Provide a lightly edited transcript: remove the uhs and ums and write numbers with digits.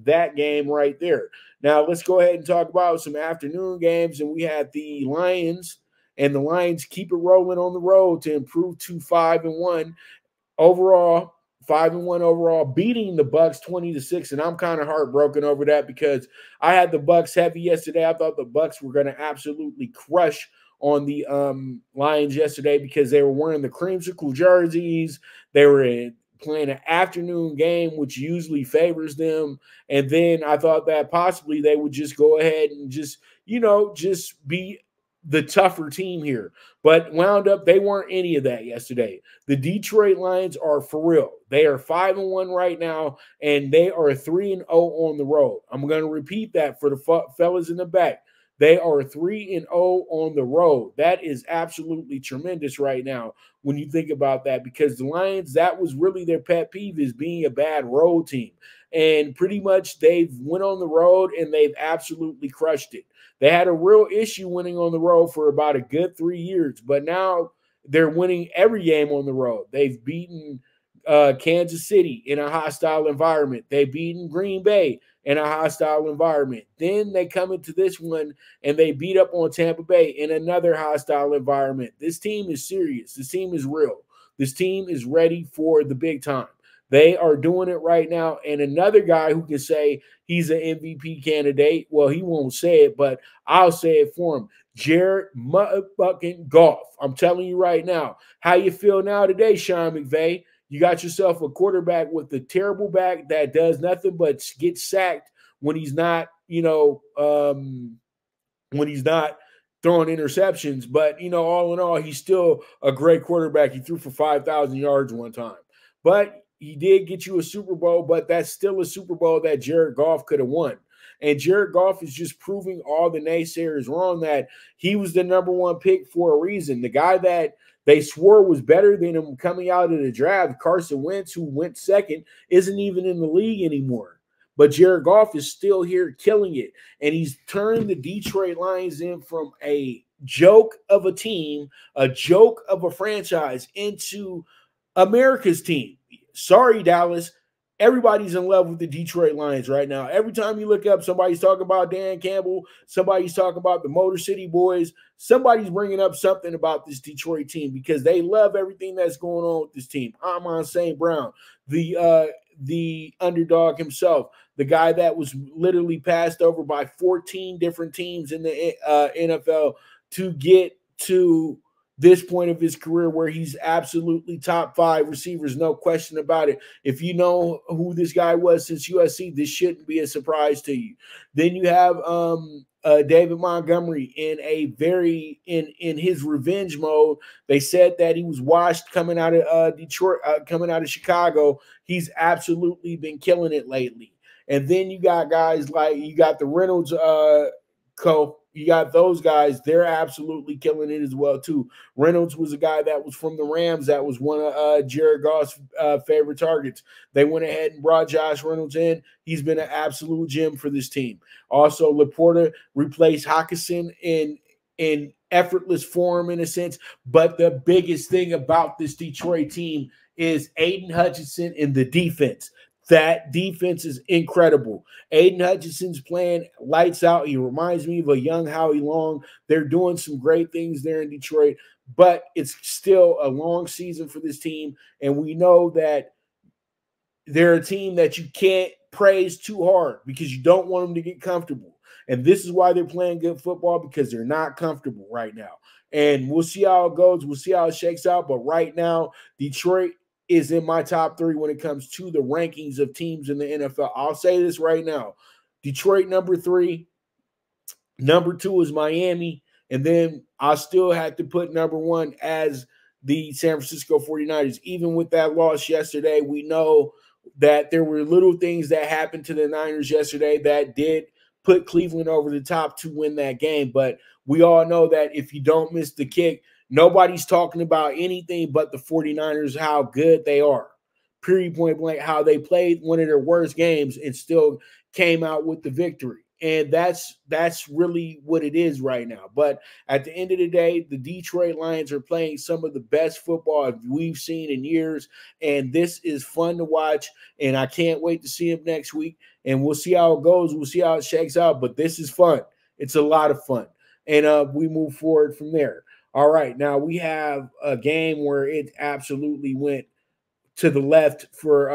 that game right there. Now, let's go ahead and talk about some afternoon games. And we had the Lions, and the Lions keep it rolling on the road to improve to 5-1 overall. 5-1 overall, beating the Bucs 20-6, and I'm kind of heartbroken over that because I had the Bucs heavy yesterday. I thought the Bucs were going to absolutely crush on the Lions yesterday because they were wearing the creamsicle jerseys. They were playing an afternoon game, which usually favors them. And then I thought that possibly they would just go ahead and just be the tougher team here. But wound up, they weren't any of that yesterday. The Detroit Lions are for real. They are 5-1 right now, and they are 3-0 on the road. I'm going to repeat that for the fellas in the back. They are 3-0 on the road. That is absolutely tremendous right now when you think about that, because the Lions, that was really their pet peeve, is being a bad road team. And pretty much they've went on the road and they've absolutely crushed it. They had a real issue winning on the road for about a good 3 years, but now they're winning every game on the road. They've beaten Kansas City in a hostile environment. They've beaten Green Bay in a hostile environment. Then they come into this one and they beat up on Tampa Bay in another hostile environment. This team is serious. This team is real. This team is ready for the big time. They are doing it right now. And another guy who can say he's an MVP candidate, well, he won't say it, but I'll say it for him. Jared motherfucking Goff. I'm telling you right now. How you feel now today, Sean McVay? You got yourself a quarterback with a terrible back that does nothing but get sacked when he's not, when he's not throwing interceptions. But, all in all, he's still a great quarterback. He threw for 5,000 yards one time. But he did get you a Super Bowl, but that's still a Super Bowl that Jared Goff could have won. And Jared Goff is just proving all the naysayers wrong, that he was the #1 pick for a reason. The guy that they swore was better than him coming out of the draft, Carson Wentz, who went second, isn't even in the league anymore. But Jared Goff is still here killing it. And he's turned the Detroit Lions in from a joke of a team, a joke of a franchise, into America's team. Sorry, Dallas. Everybody's in love with the Detroit Lions right now. Every time you look up, somebody's talking about Dan Campbell. Somebody's talking about the Motor City Boys. Somebody's bringing up something about this Detroit team because they love everything that's going on with this team. Amon St. Brown, the underdog himself, the guy that was literally passed over by 14 different teams in the NFL to get to this point of his career where he's absolutely top 5 receivers, no question about it. If you know who this guy was since USC, this shouldn't be a surprise to you. Then you have David Montgomery in his revenge mode. They said that he was washed coming out of Detroit, coming out of Chicago. He's absolutely been killing it lately. And then you got guys like, you got the Reynolds you got those guys. They're absolutely killing it as well, too. Reynolds was a guy that was from the Rams that was one of Jared Goff's favorite targets. They went ahead and brought Josh Reynolds in. He's been an absolute gem for this team. Also, Laporta replaced Hockenson in effortless form in a sense. But the biggest thing about this Detroit team is Aiden Hutchinson and the defense. That defense is incredible. Aiden Hutchinson's playing lights out. He reminds me of a young Howie Long. They're doing some great things there in Detroit, but it's still a long season for this team. And we know that they're a team that you can't praise too hard because you don't want them to get comfortable. And this is why they're playing good football, because they're not comfortable right now. And we'll see how it goes. We'll see how it shakes out. But right now, Detroit is in my top 3 when it comes to the rankings of teams in the NFL. I'll say this right now. Detroit, #3. #2 is Miami. And then I still have to put #1 as the San Francisco 49ers. Even with that loss yesterday, we know that there were little things that happened to the Niners yesterday that did put Cleveland over the top to win that game. But we all know that if you don't miss the kick, nobody's talking about anything but the 49ers, how good they are. Period, point blank, how they played one of their worst games and still came out with the victory. And that's really what it is right now. But at the end of the day, the Detroit Lions are playing some of the best football we've seen in years, and this is fun to watch. And I can't wait to see them next week. And we'll see how it goes. We'll see how it shakes out. But this is fun. It's a lot of fun, and we move forward from there. All right, now we have a game where it absolutely went to the left for